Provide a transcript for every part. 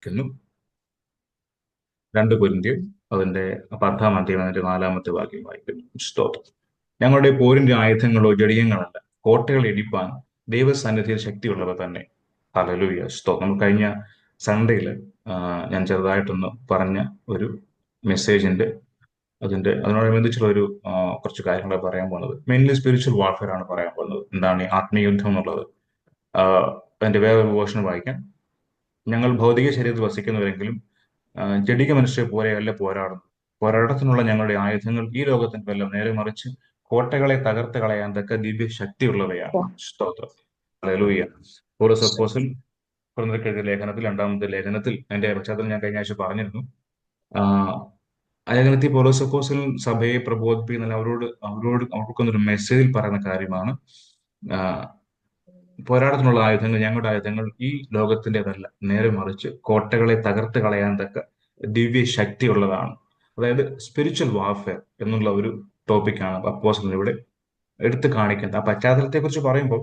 ക്കുന്നു 2 കൊരിന്ത്യർ അതിന്റെ 10-ാം അധ്യായം അതിന്റെ 4-ാമത്തെ വാക്യം വായിക്കുന്നു. സ്തോത്രം. ഞങ്ങളുടെ പോരിന്റെ ആയുധങ്ങളോ ജടിയങ്ങളല്ല, കോട്ടകൾ ഇടിപ്പാൻ ദൈവസന്നിധിയിൽ ശക്തിയുള്ളവ തന്നെ. ഹല്ലേലൂയ. സ്തോത്രം. നമ്മൾ കഴിഞ്ഞ സൺഡേയിൽ ഞാൻ ചെറുതായിട്ടൊന്ന് പറഞ്ഞ ഒരു മെസ്സേജിന്റെ അതിനോടനുബന്ധിച്ചുള്ള കുറച്ച് കാര്യങ്ങളാണ് പറയാൻ പോകുന്നത്. മെയിൻലി സ്പിരിച്വൽ വാർഫെയർ ആണ് പറയാൻ പോകുന്നത്. എന്താണ് ഈ ആത്മീയയുദ്ധം എന്നുള്ളത്? അതിന്റെ വേറൊരു വേർഷൻ വായിക്കാം. ഞങ്ങൾ ഭൗതിക ശരീരത്തിൽ വസിക്കുന്നവരെങ്കിലും ജഡിക മനുഷ്യരെ പോലെയല്ല പോരാടുന്നു. പോരാട്ടത്തിനുള്ള ഞങ്ങളുടെ ആയുധങ്ങൾ ഈ ലോകത്തിനല്ല, നേരെ മറിച്ച് കോട്ടകളെ തകർത്ത് കളയാൻ തക്ക ദിവ്യ ശക്തിയുള്ളവയാണ്. സ്തോത്രം. ഹല്ലേലൂയ. പൗലോസ് അപ്പോസ്തലൻ കൊരിന്ത്യർക്കെഴുതിയ ലേഖനത്തിൽ, 2-ാമത്തെ ലേഖനത്തിൽ, അതിന്റെ പശ്ചാത്തലം ഞാൻ കഴിഞ്ഞ ആഴ്ച പറഞ്ഞിരുന്നു. ആ ആ ലേഖനത്തിൽ പൗലോസ് അപ്പോസ്തലൻ സഭയെ പ്രബോധിപ്പിക്കുന്ന, അവർക്കൊന്നൊരു മെസ്സേജിൽ പറയുന്ന കാര്യമാണ്. ആ, പോരാട്ടത്തിനുള്ള ആയുധങ്ങൾ, ഞങ്ങളുടെ ആയുധങ്ങൾ ഈ ലോകത്തിൻ്റെതല്ല, നേരെ മറിച്ച് കോട്ടകളെ തകർത്ത് കളയാൻ തക്ക ദിവ്യ ശക്തിയുള്ളതാണ്. അതായത് സ്പിരിച്വൽ വാർഫെയർ എന്നുള്ള ഒരു ടോപ്പിക്കാണ് അപ്പോസ്തലൻ ഇവിടെ എടുത്തു കാണിക്കുന്നത്. ആ പശ്ചാത്തലത്തെ കുറിച്ച് പറയുമ്പോൾ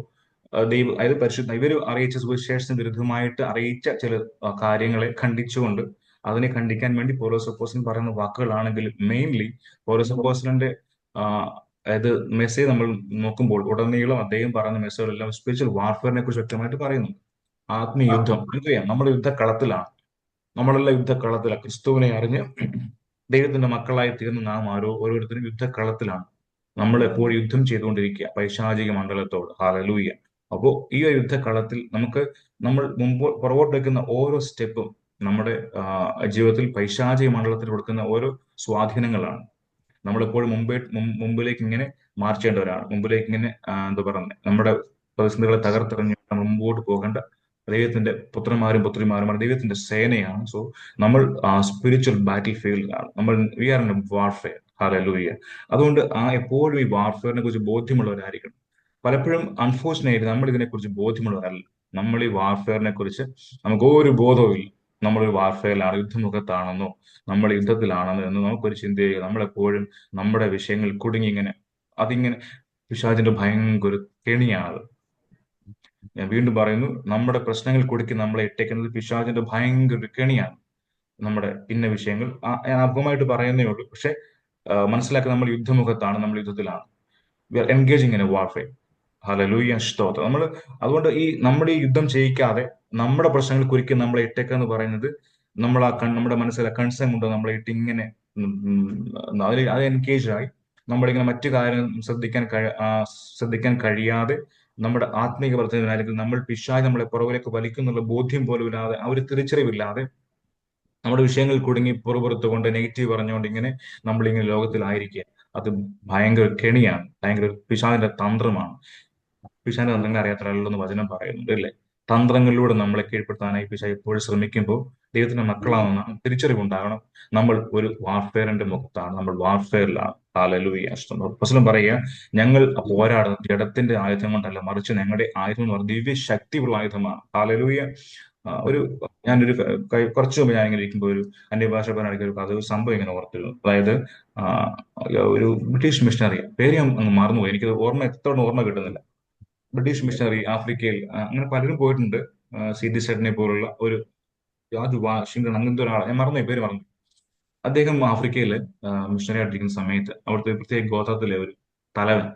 അതായത് ഇവർ അറിയിച്ച സുവിശേഷത്തിന് വിരുദ്ധമായിട്ട് അറിയിച്ച ചില കാര്യങ്ങളെ ഖണ്ഡിച്ചുകൊണ്ട് അതിനെ ഖണ്ഡിക്കാൻ വേണ്ടി പൗലോസ് അപ്പോസ്തലൻ പറയുന്ന വാക്കുകളാണെങ്കിൽ, മെയിൻലി പൗലോസ് അപ്പോസ്തലന്റെ അതായത് മെസ്സേജ് നമ്മൾ നോക്കുമ്പോൾ ഉടനീളം അദ്ദേഹം പറയുന്ന മെസ്സേജുകളെല്ലാം സ്പിരിച്വൽ വാർഫെയറിനെ കുറിച്ച് വ്യക്തമായിട്ട് പറയുന്നു. ആത്മീയ യുദ്ധം എന്തുചെയ്യാം? നമ്മൾ യുദ്ധക്കളത്തിലാണ്. നമ്മളെല്ലാം യുദ്ധക്കളത്തിലാണ്. ക്രിസ്തുവിനെ അറിഞ്ഞ് ദൈവത്തിന്റെ മക്കളായി തീർന്ന നാം ഓരോരുത്തരും യുദ്ധക്കളത്തിലാണ്. നമ്മൾ എപ്പോഴും യുദ്ധം ചെയ്തുകൊണ്ടിരിക്കുക പൈശാചിക മണ്ഡലത്തോട്. ഹല്ലേലൂയ. അപ്പോ ഈ ഒരു യുദ്ധക്കളത്തിൽ നമ്മൾ പുറകോട്ട് വെക്കുന്ന ഓരോ സ്റ്റെപ്പും നമ്മുടെ ജീവിതത്തിൽ പൈശാചിക മണ്ഡലത്തിൽ കൊടുക്കുന്ന ഓരോ സ്വാധീനങ്ങളാണ്. നമ്മളെപ്പോഴും മുമ്പിലേക്ക് ഇങ്ങനെ മാർച്ച് ചെയ്യേണ്ടവരാണ്. മുമ്പിലേക്ക് ഇങ്ങനെ എന്താ പറയുന്നത്, നമ്മുടെ പ്രതിസന്ധികളെ തകർത്തെറിഞ്ഞ് നമ്മൾ മുമ്പോട്ട് പോകേണ്ട ദൈവത്തിന്റെ പുത്രന്മാരും പുത്രിമാരുമാണ്, ദൈവത്തിന്റെ സേനയാണ്. സോ നമ്മൾ സ്പിരിച്വൽ ബാറ്റിൽ ഫീൽഡിലാണ്. We are in warfare. Hallelujah. അതുകൊണ്ട് എപ്പോഴും ഈ വാർഫെയറിനെ കുറിച്ച് ബോധ്യമുള്ളവരായിരിക്കണം. പലപ്പോഴും അൺഫോർച്ചുനേറ്റ്ലി നമ്മൾ ഇതിനെക്കുറിച്ച് ബോധ്യമുള്ളവരല്ല. നമ്മൾ ഈ വാർഫെയറിനെ കുറിച്ച് നമുക്ക് ഒരു ബോധവും ഇല്ല. നമ്മളൊരു വാർഫെയറിലാണ്, യുദ്ധമുഖത്താണെന്നോ നമ്മൾ യുദ്ധത്തിലാണെന്നോ എന്ന് നമുക്കൊരു ചിന്തയില്ല. നമ്മളെപ്പോഴും നമ്മുടെ വിഷയങ്ങൾ കുടുങ്ങി അതിങ്ങനെ പിശാചിന്റെ ഭയങ്കര കെണിയാണത്. ഞാൻ വീണ്ടും പറയുന്നു, നമ്മുടെ പ്രശ്നങ്ങൾ കുടുക്കി നമ്മളെ ഇട്ടേക്കുന്നത് പിശാചിന്റെ ഭയങ്കര ഒരു കെണിയാണ്. നമ്മുടെ ഇന്ന വിഷയങ്ങൾ ഞാൻ അല്പമായിട്ട് പറയുന്നേ ഉള്ളൂ. പക്ഷെ മനസ്സിലാക്കി, നമ്മൾ യുദ്ധമുഖത്താണ്, നമ്മൾ യുദ്ധത്തിലാണ്. We are engaging in a warfare. Hallelujah. സ്തോത്രം. അതുകൊണ്ട് നമ്മുടെ ഈ യുദ്ധം ചെയ്യിക്കാതെ നമ്മുടെ പ്രശ്നങ്ങൾ കുറിച്ച് നമ്മളെ ഇട്ടേക്കെന്ന് പറയുന്നത്, നമ്മുടെ മനസ്സിലെ കൺസേൺ കൊണ്ട് നമ്മളെ ഇട്ട് ഇങ്ങനെ അത് എൻഗേജ് ആയി നമ്മളിങ്ങനെ മറ്റു കാര്യങ്ങൾ ശ്രദ്ധിക്കാൻ കഴിയാതെ, നമ്മുടെ ആത്മീക വർദ്ധനവിനായിരിക്കും നമ്മൾ പിശാച് നമ്മളെ പുറകിലേക്ക് വലിക്കുന്നുള്ള ബോധ്യം പോലും ഇല്ലാതെ, ആ ഒരു തിരിച്ചറിവില്ലാതെ നമ്മുടെ വിഷയങ്ങൾ കുടുങ്ങി പുറപുറത്തുകൊണ്ട് നെഗറ്റീവ് പറഞ്ഞുകൊണ്ട് നമ്മളിങ്ങനെ ലോകത്തിലായിരിക്കുക. അത് ഭയങ്കര കെണിയാണ്, ഭയങ്കര പിശാചിന്റെ തന്ത്രമാണ്. പിശാചിന്റെ തന്ത്രങ്ങൾ അറിയാത്തവരല്ലെന്ന് വചനം പറയുന്നുണ്ട്, അല്ലേ? തന്ത്രങ്ങളിലൂടെ നമ്മളെ കീഴ്പ്പെടുത്താനായി പിശാച് എപ്പോഴും ശ്രമിക്കുമ്പോൾ ദൈവത്തിന്റെ മക്കളാണെന്ന തിരിച്ചറിവുണ്ടാകണം. നമ്മൾ ഒരു വാർഫെയറിന്റെ മുഖത്താണ്, നമ്മൾ വാർഫെയറിലാണ്. ഹല്ലേലൂയ. അപ്പോസ്തലൻ പറയുക, ഞങ്ങൾ പോരാടുന്നത് ജഡത്തിന്റെ ആയുധം കൊണ്ടല്ല, മറിച്ച് ഞങ്ങളുടെ ആയുധം എന്ന് പറയുന്നത് ദിവ്യ ശക്തിയുള്ള ആയുധമാണ്. ഹല്ലേലൂയ. ഒരു കുറച്ചു മുമ്പ് ഞാൻ ഇങ്ങനെ ഇരിക്കുമ്പോൾ ഒരു അന്യഭാഷ പറയാണെങ്കിൽ ഒരു സംഭവം ഇങ്ങനെ ഓർത്തിരുന്നു. അതായത് ആ, ഒരു ബ്രിട്ടീഷ് മിഷണറി, പേര് ഞാൻ അങ്ങ് മറന്നുപോയി, എനിക്ക് എത്രത്തോളം ഓർമ്മ കിട്ടുന്നില്ല. ബ്രിട്ടീഷ് മിഷണറി ആഫ്രിക്കയിൽ അങ്ങനെ പലരും പോയിട്ടുണ്ട്. സി.ഡി. സെഡനെ പോലുള്ള ഒരു ജോർജ് വാഷിംഗ്ടൺ, അങ്ങനത്തെ ഒരാളെ ഞാൻ മറന്നു, പേര് മറന്നു. അദ്ദേഹം ആഫ്രിക്കയിൽ മിഷണറി ആയിട്ടിരിക്കുന്ന സമയത്ത് അവിടുത്തെ പ്രത്യേക ഗോത്രത്തിലെ ഒരു തലവൻ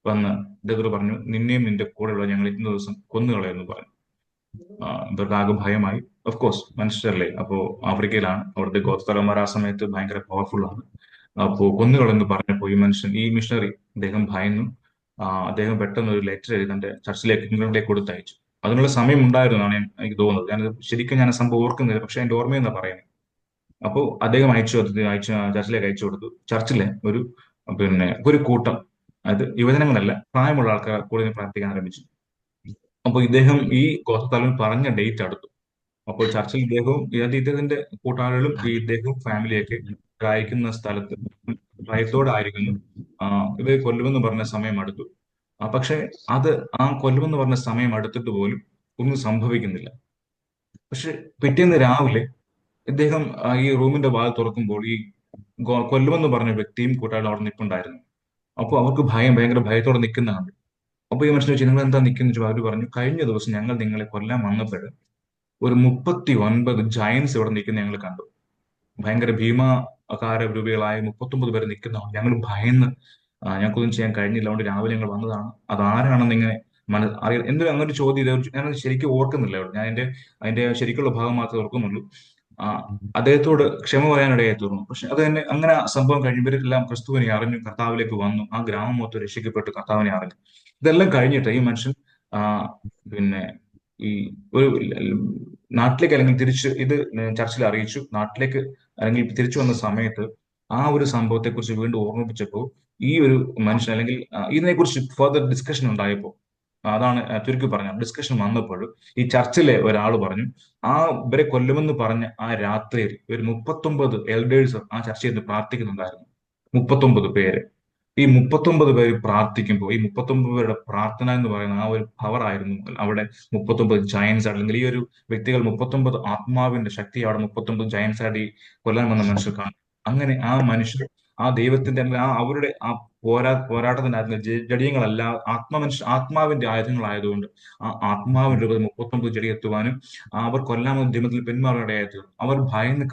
വന്ന് ഇദ്ദേഹത്തോട് പറഞ്ഞു, നിന്നെയും നിന്റെ കൂടെയുള്ള ഞങ്ങൾ ഇന്ന ദിവസം കൊന്നുകളയെന്ന് പറഞ്ഞു. ഇവർക്ക് ആകെ ഭയമായി. ഓഫ് കോഴ്സ് മനുഷ്യരല്ലേ, അപ്പോ ആഫ്രിക്കയിലാണ്, അവിടുത്തെ ഗോത്രത്തലവന്മാർ ആ സമയത്ത് ഭയങ്കര പവർഫുൾ ആണ്. അപ്പോ കൊന്നുകളെന്ന് പറഞ്ഞപ്പോൾ ഈ മിഷണറി, അദ്ദേഹം ഭയന്നു. അദ്ദേഹം പെട്ടെന്ന് ഒരു ലെറ്റർ എഴുതി തന്റെ ചർച്ചിലേക്ക്, ഇംഗ്ലണ്ടിലേക്ക് കൊടുത്തയച്ചു. അതിനുള്ള സമയം ഉണ്ടായിരുന്നു എന്നാണ് എനിക്ക് തോന്നുന്നത്. ശരിക്കും ഞാൻ ആ സംഭവം ഓർക്കുന്നില്ല, പക്ഷെ എന്റെ ഓർമ്മയെന്നാ പറയുന്നത്. അപ്പോൾ അദ്ദേഹം ചർച്ചിലേക്ക് അയച്ചു കൊടുത്തു. ചർച്ചിലെ ഒരു കൂട്ടം, അത് യുവജനങ്ങളല്ല, പ്രായമുള്ള ആൾക്കാർ കൂടി പ്രാർത്ഥിക്കാൻ ആരംഭിച്ചു. അപ്പോൾ ഈ ഗോത്രത്തലവൻ പറഞ്ഞ ഡേറ്റ് അടുത്തു. അപ്പോൾ ചർച്ചിൽ ഇദ്ദേഹത്തിന്റെ കൂട്ടാളികളും ഇദ്ദേഹവും ഫാമിലിയൊക്കെ അയക്കുന്ന സ്ഥലത്ത് ഭയത്തോടായിരിക്കുന്നു. ഇവരെ കൊല്ലുമെന്ന് പറഞ്ഞ സമയം അടുത്തു. പക്ഷെ അത് കൊല്ലുമെന്ന് പറഞ്ഞ സമയം അടുത്തിട്ട് പോലും ഒന്നും സംഭവിക്കുന്നില്ല. പക്ഷെ പിറ്റേന്ന് രാവിലെ ഇദ്ദേഹം ഈ റൂമിന്റെ വാതിൽ തുറക്കുമ്പോൾ ഈ കൊല്ലുമെന്ന് പറഞ്ഞ വ്യക്തിയും കൂട്ടാളികളും അവിടെ നിൽപ്പുണ്ടായിരുന്നു. അപ്പോൾ അവർക്ക് ഭയങ്കര ഭയത്തോടെ നിൽക്കുന്ന കണ്ടു. അപ്പൊ ഈ മനുഷ്യൻ ചോദിച്ചു, നിങ്ങൾ എന്താ നിൽക്കുന്ന ചോദിച്ചു. അവർ പറഞ്ഞു, കഴിഞ്ഞ ദിവസം ഞങ്ങൾ നിങ്ങളെ കൊല്ലാൻ വന്നപ്പോൾ ഒരു 39 ജയൻസ് ഇവിടെ നിൽക്കുന്ന ഞങ്ങൾ കണ്ടു. ഭയങ്കര ഭീമാകാര രൂപികളായ 39 പേര് നിൽക്കുന്നതാണ്. ഞങ്ങൾ ഭയന്ന് ഞങ്ങൾക്കൊന്നും ചെയ്യാൻ കഴിഞ്ഞില്ല. അതുകൊണ്ട് രാവിലെ ഞങ്ങൾ വന്നതാണ്. അതാരാണെന്ന് ഇങ്ങനെ അറിയാം. എന്തൊരു അങ്ങനെ ഒരു ചോദ്യം ഞാൻ ശരിക്കും ഓർക്കുന്നില്ല. ഞാൻ അതിന്റെ ശരിക്കുള്ള ഭാഗം മാത്രമേ ഓർക്കുന്നുള്ളൂ. ആ അദ്ദേഹത്തോട് ക്ഷമ പറയാനിടയായി തീർന്നു. പക്ഷെ അത് തന്നെ അങ്ങനെ ആ സംഭവം കഴിയുമ്പോഴെല്ലാം ക്രിസ്തുവിനെ അറിഞ്ഞു, കർത്താവിലേക്ക് വന്നു. ആ ഗ്രാമം മൊത്തം രക്ഷിക്കപ്പെട്ടു, കർത്താവിനെ അറിഞ്ഞു. ഇതെല്ലാം കഴിഞ്ഞിട്ട് ഈ മനുഷ്യൻ ആ പിന്നെ ഈ ഒരു നാട്ടിലേക്ക് അല്ലെങ്കിൽ തിരിച്ച് ഇത് ചർച്ചിൽ അറിയിച്ചു. നാട്ടിലേക്ക് അല്ലെങ്കിൽ തിരിച്ചു വന്ന സമയത്ത് ആ ഒരു സംഭവത്തെ കുറിച്ച് വീണ്ടും ഓർമ്മിപ്പിച്ചപ്പോൾ ഈ ഒരു മനുഷ്യൻ അല്ലെങ്കിൽ ഇതിനെക്കുറിച്ച് ഫർദർ ഡിസ്കഷൻ ഉണ്ടായപ്പോൾ അതാണ് ചുരുക്കി പറഞ്ഞത്. ഡിസ്കഷൻ വന്നപ്പോൾ ഈ ചർച്ചിലെ ഒരാൾ പറഞ്ഞു, ആ ഇവരെ കൊല്ലുമെന്ന് പറഞ്ഞ ആ രാത്രിയിൽ ഒരു 39 എൽഡേഴ്സ് ആ ചർച്ചയിൽ നിന്ന് പ്രാർത്ഥിക്കുന്നുണ്ടായിരുന്നു. 39 പേര്. ഈ 39 പേര് പ്രാർത്ഥിക്കുമ്പോൾ ഈ 39 പേരുടെ പ്രാർത്ഥന എന്ന് പറയുന്ന ആ ഒരു പവർ ആയിരുന്നു അവിടെ. 39 ജയൻസ് അല്ലെങ്കിൽ ഈ ഒരു വ്യക്തികൾ 39 ആത്മാവിന്റെ ശക്തി അവിടെ 39 ജയൻസ് ആയിട്ട് ഈ കൊല്ലാൻ വന്ന മനുഷ്യർ കാണും. അങ്ങനെ ആ മനുഷ്യർ ആ ദൈവത്തിന്റെ അല്ലെങ്കിൽ ആ അവരുടെ ആ പോരാട്ടത്തിന്റെ ജഡിയങ്ങളല്ല ആത്മാവിന്റെ ആയുധങ്ങളായതുകൊണ്ട് ആ ആത്മാവിന്റെ രൂപത്തിൽ 39 ജഡി എത്തുവാനും അവർ കൊല്ലാമെന്ന ദൈവത്തിൽ പിന്മാറുകയായിരുന്നു. അവർ ഭയന്ന്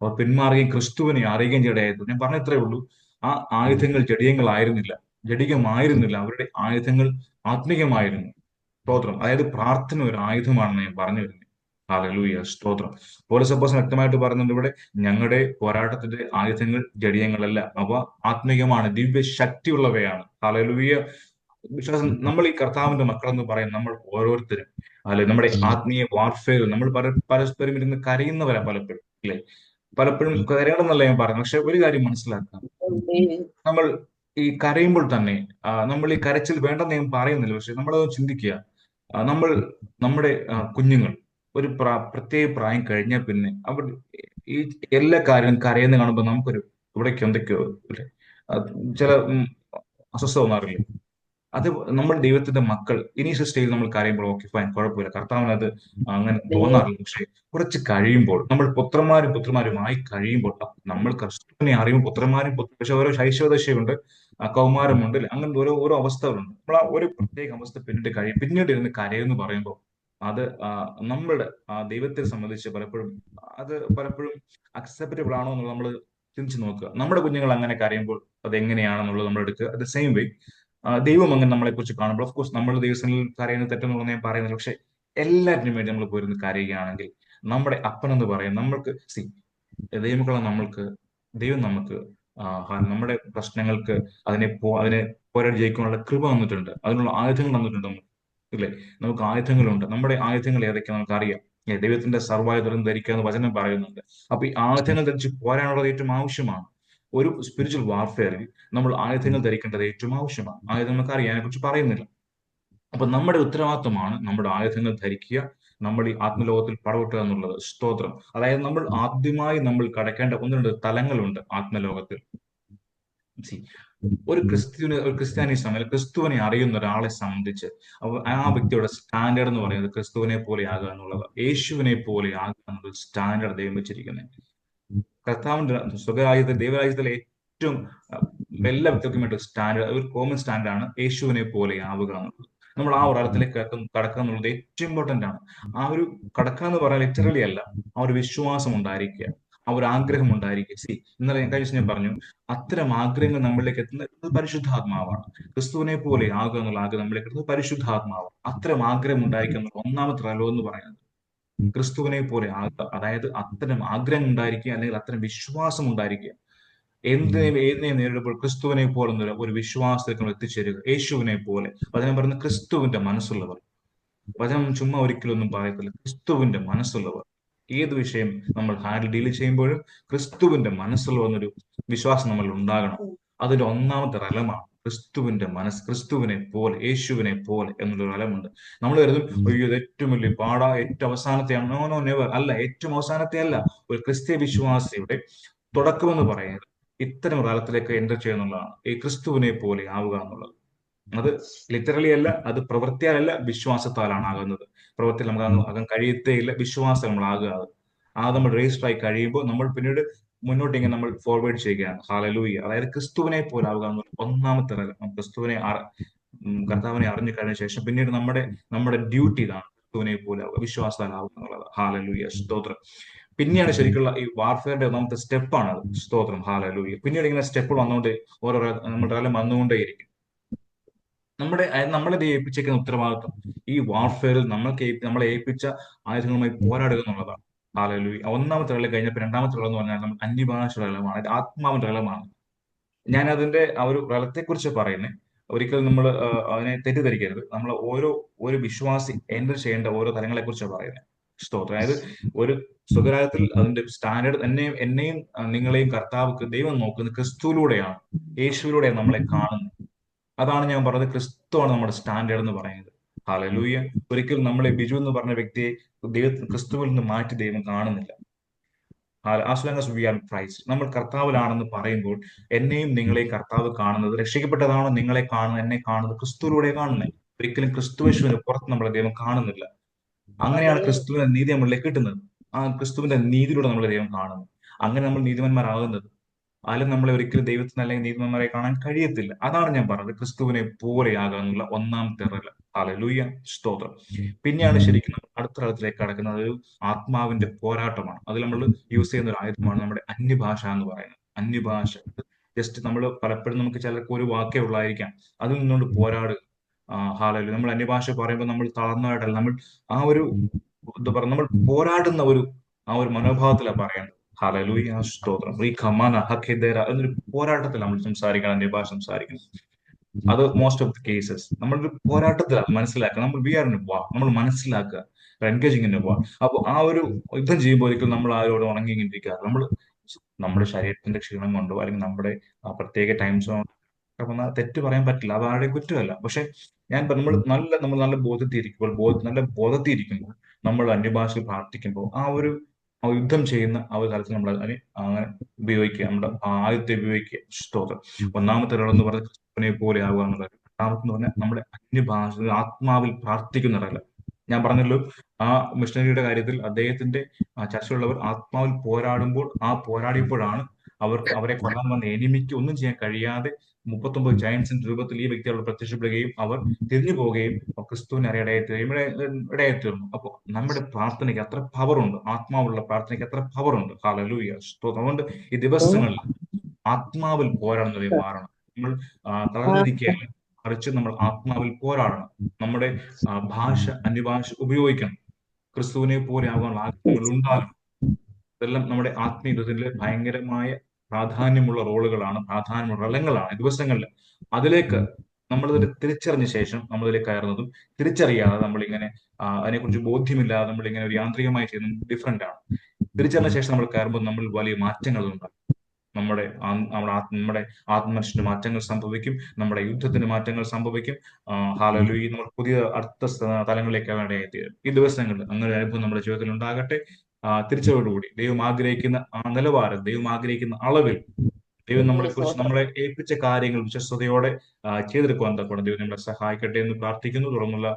അവർ പിന്മാറുകയും ക്രിസ്തുവിനെ അറിയുകയും ചെയ്യയായിരുന്നു. ഞാൻ പറഞ്ഞ ഇത്രയേ ഉള്ളൂ. ആ ആയുധങ്ങൾ ജഡികങ്ങളായിരുന്നില്ല, ജഡികമായിരുന്നില്ല. അവരുടെ ആയുധങ്ങൾ ആത്മീയമായിരുന്നു. സ്തോത്രം. അതായത് പ്രാർത്ഥന ഒരു ആയുധമാണെന്ന് ഞാൻ പറഞ്ഞു വരുന്നത്. ഹല്ലേലൂയ, സ്തോത്രം. പൗലോസ് അപ്പോസ്തലൻ വ്യക്തമായിട്ട് പറയുന്നുണ്ട് ഇവിടെ, ഞങ്ങളുടെ പോരാട്ടത്തിന്റെ ആയുധങ്ങൾ ജഡിയങ്ങളല്ല, അവ ആത്മീയമാണ്, ദിവ്യ ശക്തിയുള്ളവയാണ്. ഹല്ലേലൂയ. വിശ്വാസം നമ്മൾ ഈ കർത്താവിന്റെ മക്കളെന്ന് പറയും നമ്മൾ ഓരോരുത്തരും അല്ലെ, നമ്മുടെ ആത്മീയ വാർഫെയർ നമ്മൾ പരസ്പരം ഇരുന്ന് കരയുന്നവരാ പലപ്പോഴും, അല്ലെ? പലപ്പോഴും കരയണമെന്നല്ല ഞാൻ പറയുന്നത്. പക്ഷെ ഒരു കാര്യം മനസ്സിലാക്കാം, നമ്മൾ ഈ കരയുമ്പോൾ തന്നെ നമ്മൾ ഈ കരച്ചിൽ വേണ്ടെന്ന് ഞാൻ പറയുന്നില്ല. പക്ഷെ നമ്മളത് ചിന്തിക്കുക. നമ്മൾ നമ്മുടെ കുഞ്ഞുങ്ങൾ ഒരു പ്രത്യേക പ്രായം കഴിഞ്ഞാൽ പിന്നെ അവർ ഈ എല്ലാ കാര്യവും കരയുന്ന കാണുമ്പോൾ നമുക്കൊരു ഇവിടേക്ക് എന്തൊക്കെയോ അല്ലെ, ചില അസ്വസ്ഥ തോന്നാറില്ലേ? അത് നമ്മൾ ദൈവത്തിന്റെ മക്കൾ ഇനീഷ്യൽ സ്റ്റേജിൽ നമ്മൾ കരയുമ്പോൾ ഓക്കെ ഫൈൻ, കുഴപ്പമില്ല, കർത്താവിന് അത് അങ്ങനെ തോന്നാറില്ല. പക്ഷെ കുറച്ച് കഴിയുമ്പോൾ നമ്മൾ പുത്രന്മാരുമായി കഴിയുമ്പോൾ നമ്മൾ ക്രിസ്തുവിനെ അറിയുമ്പോൾ പക്ഷെ ഓരോ ശൈശവദശയുണ്ട്, കൗമാരമുണ്ട്, അങ്ങനെ ഓരോ ഓരോ അവസ്ഥകളുണ്ട്. നമ്മൾ ആ ഒരു പ്രത്യേക അവസ്ഥ പിന്നീട് ഇരുന്ന് കരയെന്ന് പറയുമ്പോൾ അത് നമ്മളുടെ ദൈവത്തെ സംബന്ധിച്ച് പലപ്പോഴും അക്സെപ്റ്റബിൾ ആണോ എന്നുള്ളത് നമ്മൾ ചിന്തിച്ച് നോക്കുക. നമ്മുടെ കുഞ്ഞുങ്ങൾ അങ്ങനെ കരയുമ്പോൾ അത് എങ്ങനെയാണെന്നുള്ളത് നമ്മൾ എടുക്കുക. അറ്റ് ദ സെയിം വേ ദൈവം അങ്ങനെ നമ്മളെ കുറിച്ച് കാണുമ്പോൾ ഓഫ് കോഴ്സ് നമ്മൾ ദൈവത്തിൽ കരയുന്ന തെറ്റെന്നുള്ളത് ഞാൻ പറയുന്നില്ല. പക്ഷെ എല്ലാറ്റിനും വേണ്ടി നമ്മൾ പോയിരുന്ന് കരയുകയാണെങ്കിൽ നമ്മുടെ അപ്പൻ എന്ന് പറയും നമ്മൾക്ക് ദൈവമക്കളെ ദൈവം നമുക്ക് നമ്മുടെ പ്രശ്നങ്ങൾക്ക് അതിനെ പോരാടി ജയിക്കാനുള്ള കൃപ തന്നിട്ടുണ്ട്, അതിനുള്ള ആയുധങ്ങൾ തന്നിട്ടുണ്ട് നമുക്ക്, ഇല്ലേ? നമുക്ക് ആയുധങ്ങളുണ്ട്. നമ്മുടെ ആയുധങ്ങൾ ഏതൊക്കെയാണ് നമുക്കറിയാം. ദൈവത്തിന്റെ സർവായുധം ധരിക്കുക എന്ന് വചനം പറയുന്നുണ്ട്. അപ്പൊ ഈ ആയുധങ്ങൾ ധരിച്ച് പോരാനുള്ളത് ഏറ്റവും ആവശ്യമാണ്. ഒരു സ്പിരിച്വൽ വാർഫെയറിൽ നമ്മൾ ആയുധങ്ങൾ ധരിക്കേണ്ടത് ഏറ്റവും ആവശ്യമാണ്. ആയുധം നമുക്ക് അറിയാൻ കുറിച്ച് പറയുന്നില്ല. അപ്പൊ നമ്മുടെ ഉത്തരവാദിത്വമാണ് നമ്മുടെ ആയുധങ്ങൾ ധരിക്കുക, നമ്മൾ ഈ ആത്മലോകത്തിൽ പടവെട്ടുക എന്നുള്ളത്. സ്തോത്രം. അതായത് ആദ്യമായി നമ്മൾ കടക്കേണ്ട ഒന്ന് രണ്ട് തലങ്ങളുണ്ട് ആത്മലോകത്തിൽ. ഒരു ക്രിസ്ത്യാനിസം അല്ലെങ്കിൽ ക്രിസ്തുവിനെ അറിയുന്ന ഒരാളെ സംബന്ധിച്ച് ആ വ്യക്തിയുടെ സ്റ്റാൻഡേർഡ് എന്ന് പറയുന്നത് ക്രിസ്തുവിനെ പോലെ ആകുക എന്നുള്ളത്, യേശുവിനെ പോലെ ആകുക എന്നുള്ള സ്റ്റാൻഡേർഡ് ദൈവം വെച്ചിരിക്കുന്നത്. കർത്താവിന്റെ ദൈവരാജ്യത്തിലെ ഏറ്റവും എല്ലാ വ്യക്തികൾക്കും വേണ്ട സ്റ്റാൻഡേർഡ്, ഒരു കോമൺ സ്റ്റാൻഡേർഡാണ് യേശുവിനെ പോലെ ആവുക എന്നുള്ളത്. നമ്മൾ ആ ഒരു തലത്തിലേക്ക് കടക്കുക എന്നുള്ളത് ഏറ്റവും ഇമ്പോർട്ടന്റ് ആണ്. ആ ഒരു കടക്കുക എന്ന് പറയാൻ ലിറ്ററലി അല്ല, ആ ഒരു വിശ്വാസം ഉണ്ടായിരിക്കുക, ആ ഒരു ആഗ്രഹം ഉണ്ടായിരിക്കുക. ഇന്നലെ കഴിഞ്ഞ ഞാൻ പറഞ്ഞു, അത്തരം ആഗ്രഹങ്ങൾ നമ്മളിലേക്ക് എത്തുന്നത് പരിശുദ്ധാത്മാവാണ്. ക്രിസ്തുവിനെ പോലെ ആകുക എന്നുള്ള ആഗ്രഹം നമ്മളിലേക്ക് എത്തുന്നത് പരിശുദ്ധാത്മാവാണ്. അത്തരം ആഗ്രഹം ഉണ്ടായിരിക്കുക എന്നുള്ള ഒന്നാമത്തെ തലം എന്ന് പറയുന്നത് ക്രിസ്തുവിനെ പോലെ ആകുക. അതായത് അത്തരം ആഗ്രഹം ഉണ്ടായിരിക്കുക, അല്ലെങ്കിൽ അത്തരം വിശ്വാസം ഉണ്ടായിരിക്കുക. ഏതിനെ നേരിടുമ്പോൾ ക്രിസ്തുവിനെ പോലെ ഒരു വിശ്വാസത്തിൽ നമ്മൾ എത്തിച്ചേരുക, യേശുവിനെ പോലെ. വചനം പറയുന്ന ക്രിസ്തുവിന്റെ മനസ്സുള്ളവർ. വചനം ചുമ്മാ ഒരിക്കലൊന്നും പറയത്തില്ല. ക്രിസ്തുവിന്റെ മനസ്സുള്ളവർ. ഏത് വിഷയം നമ്മൾ ഡീൽ ചെയ്യുമ്പോഴും ക്രിസ്തുവിന്റെ മനസ്സുള്ള എന്നൊരു വിശ്വാസം നമ്മൾ ഉണ്ടാകണം. അതിന്റെ ഒന്നാമത്തെ റലമാണ് ക്രിസ്തുവിന്റെ മനസ്സ്, ക്രിസ്തുവിനെ പോലെ, യേശുവിനെ പോലെ എന്നുള്ളൊരു റലമുണ്ട്. നമ്മൾ കരുതും അയ്യോ ഇത് ഏറ്റവും വലിയ പാടാ, ഏറ്റവും അവസാനത്തെയാണ്. No no never. അല്ല, ഏറ്റവും അവസാനത്തെ അല്ല. ഒരു ക്രിസ്ത്യ വിശ്വാസിയുടെ തുടക്കമെന്ന് പറയുന്നത് ഇത്തരം കാലത്തിലേക്ക് എൻ്റർ ചെയ്യുന്നുള്ളതാണ്, ഈ ക്രിസ്തുവിനെ പോലെ ആവുക എന്നുള്ളത്. അത് ലിറ്ററലി അല്ല, അത് പ്രവൃത്തിയാലല്ല, വിശ്വാസത്താലാണ് ആകുന്നത്. പ്രവൃത്തിയിൽ നമുക്ക് ആകാൻ കഴിയത്തേ ഇല്ല, വിശ്വാസം നമ്മളാകുക. നമ്മൾ രജിസ്റ്റർ ആയി കഴിയുമ്പോൾ നമ്മൾ പിന്നീട് മുന്നോട്ട് ഇങ്ങനെ നമ്മൾ ഫോർവേഡ് ചെയ്യുകയാണ്. ഹല്ലേലൂയ. അതായത് ക്രിസ്തുവിനെ പോലെ ആവുക എന്നുള്ള ഒന്നാമത്തെ കർത്താവിനെ അറിഞ്ഞു കഴിഞ്ഞ ശേഷം പിന്നീട് നമ്മുടെ ഡ്യൂട്ടി ഇതാണ്. ക്രിസ്തുവിനെ പോലെ ആവുക, വിശ്വാസത്താലാവുക എന്നുള്ളത്. ഹാലലൂയ, സ്തോത്രം. പിന്നെയാണ് ശരിക്കുള്ള ഈ വാർഫെയറിന്റെ ഒന്നാമത്തെ സ്റ്റെപ്പാണ് അത്. സ്തോത്രം, ഹാലലൂയ. പിന്നീട് ഇങ്ങനെ സ്റ്റെപ്പുകൾ വന്നുകൊണ്ട് ഓരോ നമ്മുടെ കാലം വന്നുകൊണ്ടേയിരിക്കും. നമ്മളെ ഏൽപ്പിച്ചേക്കുന്ന ഉത്തരവാദിത്വം ഈ വാർഫെയറിൽ നമ്മളെ ഏൽപ്പിച്ച ആയുധങ്ങളുമായി പോരാടുക എന്നുള്ളതാണ്. ഹാലലൂയ. ഒന്നാമത്തെ കളി കഴിഞ്ഞപ്പോൾ രണ്ടാമത്തെ കളി എന്ന് പറഞ്ഞാൽ നമ്മൾ അന്യഭാഷ കളമാണ്, അത് ആത്മാവിന്റെ കളമാണ്. ഞാൻ അതിന്റെ ആ ഒരു ഫലത്തെക്കുറിച്ച് പറയുന്നത്. ഒരിക്കലും നമ്മൾ അതിനെ തെറ്റിദ്ധരിക്കരുത്. നമ്മൾ ഒരു വിശ്വാസി എൻ്റർ ചെയ്യേണ്ട ഓരോ തലങ്ങളെ കുറിച്ചാണ് പറയുന്നത്. സ്തോത്രം. അതായത് ഒരു സ്വകാര്യത്തിൽ അതിന്റെ സ്റ്റാൻഡേർഡ് എന്നെയും നിങ്ങളെയും കർത്താവ് ദൈവം നോക്കുന്നത് ക്രിസ്തുവിലൂടെയാണ്, യേശുവിലൂടെയാണ് നമ്മളെ കാണുന്നത്. അതാണ് ഞാൻ പറഞ്ഞത്, ക്രിസ്തുവാണ് നമ്മുടെ സ്റ്റാൻഡേർഡ് എന്ന് പറയുന്നത്. ഹല്ലേലൂയ. ഒരിക്കലും നമ്മളെ ബിജു എന്ന് പറഞ്ഞ വ്യക്തിയെ ക്രിസ്തുവിൽ നിന്ന് മാറ്റി ദൈവം കാണുന്നില്ല. As long as we R Christ, നമ്മൾ കർത്താവിലാണെന്ന് പറയുമ്പോൾ എന്നെയും നിങ്ങളെയും കർത്താവ് കാണുന്നത്, രക്ഷിക്കപ്പെട്ടതാണോ നിങ്ങളെ കാണുന്നത്, എന്നെ കാണുന്നത് ക്രിസ്തുവിലൂടെ കാണുന്നത്. ഒരിക്കലും ക്രിസ്തുവേശുവിന് പുറത്ത് നമ്മളെ ദൈവം കാണുന്നില്ല. അങ്ങനെയാണ് ക്രിസ്തുവിന്റെ നീതി നമ്മളിലേക്ക് കിട്ടുന്നത്. ആ ക്രിസ്തുവിന്റെ നീതിയിലൂടെ നമ്മളെ ദൈവം കാണുന്നു. അങ്ങനെ നമ്മൾ നീതിമാന്മാരാകുന്നത്. അതിലും നമ്മളെ ഒരിക്കലും ദൈവത്തിന് അല്ലെങ്കിൽ നീതിമാന്മാരെ കാണാൻ കഴിയത്തില്ല. അതാണ് ഞാൻ പറഞ്ഞത്, ക്രിസ്തുവിനെ പോലെയാകാനുള്ള ഒന്നാമത്തെ റെല. ഹല്ലേലൂയ, സ്തോത്രം. പിന്നെയാണ് ശരിക്കും നമ്മൾ അടുത്ത തലത്തിലേക്ക് കടക്കുന്നത്. ഒരു ആത്മാവിന്റെ പോരാട്ടമാണ്. അതിൽ നമ്മൾ യൂസ് ചെയ്യുന്ന ഒരു ആയുധമാണ് നമ്മുടെ അന്യഭാഷ എന്ന് പറയുന്നത്. അന്യഭാഷ ജസ്റ്റ് നമ്മൾ പലപ്പോഴും നമുക്ക് ചിലർക്ക് ഒരു വാക്കേ ഉള്ളായിരിക്കാം, അതിൽ നിന്നുകൊണ്ട് പോരാടുക. ഹാലലൂയ. നമ്മൾ അന്യഭാഷ പറയുമ്പോൾ നമ്മൾ തളർന്നതായിട്ടല്ല, നമ്മൾ ആ ഒരു എന്താ പറയുക, നമ്മൾ പോരാടുന്ന ആ ഒരു മനോഭാവത്തിലാണ് പറയുന്നത്. ഹല്ലേലൂയ, സ്തോത്രം. റീഖമാന ഹഖെദേര എന്നൊരു പോരാട്ടത്തിൽ നമ്മൾ സംസാരിക്കണം, അന്യഭാഷ സംസാരിക്കണം. അത് മോസ്റ്റ് ഓഫ് ദി കേസസ് നമ്മളൊരു പോരാട്ടത്തിലാണ് മനസ്സിലാക്കുക. നമ്മൾ വി ആർ ഇൻ വാർ, നമ്മൾ മനസ്സിലാക്കുക, എൻഗേജിങ് ഇൻ വാർ. അപ്പൊ ആ ഒരു യുദ്ധം ചെയ്യുമ്പോൾ ഒരിക്കലും നമ്മൾ ആരോട് ഉണങ്ങിയിരിക്കാറ്. നമ്മുടെ ശരീരത്തിന്റെ ക്ഷീണം കൊണ്ടോ അല്ലെങ്കിൽ നമ്മുടെ ആ പ്രത്യേക ടൈം സോൺ തെറ്റ് പറയാൻ പറ്റില്ല, അത് ആരുടെയും കുറ്റമല്ല. പക്ഷെ നമ്മൾ നല്ല നല്ല ബോധത്തിയിരിക്കുമ്പോൾ നമ്മൾ അന്യഭാഷയിൽ പ്രാർത്ഥിക്കുമ്പോൾ ആ യുദ്ധം ചെയ്യുന്ന ആ ഒരു തലത്തിൽ നമ്മൾ അതിനെ അങ്ങനെ ഉപയോഗിക്കുക, നമ്മുടെ ആയുധത്തെ ഉപയോഗിക്കുക. സ്തോത്രം. ഒന്നാമത്തെ ഒരാൾ എന്ന് പറഞ്ഞാൽ ക്രിസ്തുവിനെ പോലെ ആവുക എന്നുള്ളത്. രണ്ടാമത്തെ പറഞ്ഞാൽ നമ്മുടെ അന്യഭാഷ ആത്മാവിൽ പ്രാർത്ഥിക്കുന്നവരല്ല. ഞാൻ പറഞ്ഞല്ലോ, ആ മിഷണറിയുടെ കാര്യത്തിൽ അദ്ദേഹത്തിന്റെ ചർച്ചയുള്ളവർ ആത്മാവിൽ പോരാടുമ്പോൾ, പോരാടിയപ്പോഴാണ് അവരെ കൊല്ലാൻ വന്ന എനിമിക്ക് ഒന്നും ചെയ്യാൻ കഴിയാതെ 39 ജയൻസിന്റെ രൂപത്തിൽ ഈ വ്യക്തികൾ പ്രത്യക്ഷപ്പെടുകയും അവർ തിരിഞ്ഞു പോവുകയും ക്രിസ്തുവിനെ ഇടയായിത്തീർന്നു. അപ്പൊ നമ്മുടെ പ്രാർത്ഥനയ്ക്ക് അത്ര പവറുണ്ട്, ആത്മാവുള്ള പ്രാർത്ഥനയ്ക്ക് അത്ര പവറുണ്ട്. ഹല്ലേലൂയ, സ്തോത്രം. അതുകൊണ്ട് ഈ ദിവസങ്ങളിൽ ആത്മാവിൽ പോരാടുന്നവരെ മാറണം. നമ്മൾ തളർന്നിരിക്കുകയല്ല, മറിച്ച് നമ്മൾ ആത്മാവിൽ പോരാടണം. നമ്മുടെ അന്യഭാഷ ഉപയോഗിക്കണം. ക്രിസ്തുവിനെ പോലെ ആകാനുള്ള ആഗ്രഹങ്ങൾ ഉണ്ടാകണം. ഇതെല്ലാം നമ്മുടെ ആത്മീയതയിലെ ഭയങ്കരമായ പ്രാധാന്യമുള്ള റോളുകളാണ്, പ്രാധാന്യമുള്ള റലങ്ങളാണ് ഈ ദിവസങ്ങളിൽ. അതിലേക്ക് നമ്മളിതിൽ തിരിച്ചറിഞ്ഞ ശേഷം നമ്മളിതിലേക്ക് കയറുന്നതും, തിരിച്ചറിയാതെ നമ്മളിങ്ങനെ അതിനെക്കുറിച്ച് ബോധ്യമില്ലാതെ നമ്മളിങ്ങനെ ഒരു യാന്ത്രികമായി ചെയ്യുന്നത് ഡിഫറെന്റ് ആണ്. തിരിച്ചറിഞ്ഞ ശേഷം നമ്മൾ കയറുമ്പോൾ നമ്മൾ വലിയ മാറ്റങ്ങൾ ഉണ്ടാകും. നമ്മുടെ ആത്മമനുഷ്യന്റെ മാറ്റങ്ങൾ സംഭവിക്കും, നമ്മുടെ യുദ്ധത്തിന് മാറ്റങ്ങൾ സംഭവിക്കും. ഹാലലൂയ. നമ്മൾ പുതിയ അടുത്ത തലങ്ങളിലേക്ക് വേണ്ടിയായിത്തീരും ഈ ദിവസങ്ങളിൽ. അങ്ങനെ ഒരു അനുഭവം നമ്മുടെ ജീവിതത്തിൽ ഉണ്ടാകട്ടെ. തിരിച്ചറിവോടുകൂടി ദൈവം ആഗ്രഹിക്കുന്ന ആ നിലവാരം, ദൈവം ആഗ്രഹിക്കുന്ന അളവിൽ ദൈവം നമ്മളെ ഏൽപ്പിച്ച കാര്യങ്ങൾ വിശ്വസ്തയോടെ ചെയ്തെടുക്കുവാൻ തക്കോണം ദൈവം നമ്മളെ സഹായിക്കട്ടെ എന്ന് പ്രാർത്ഥിക്കുന്നു. തുടർന്നുള്ള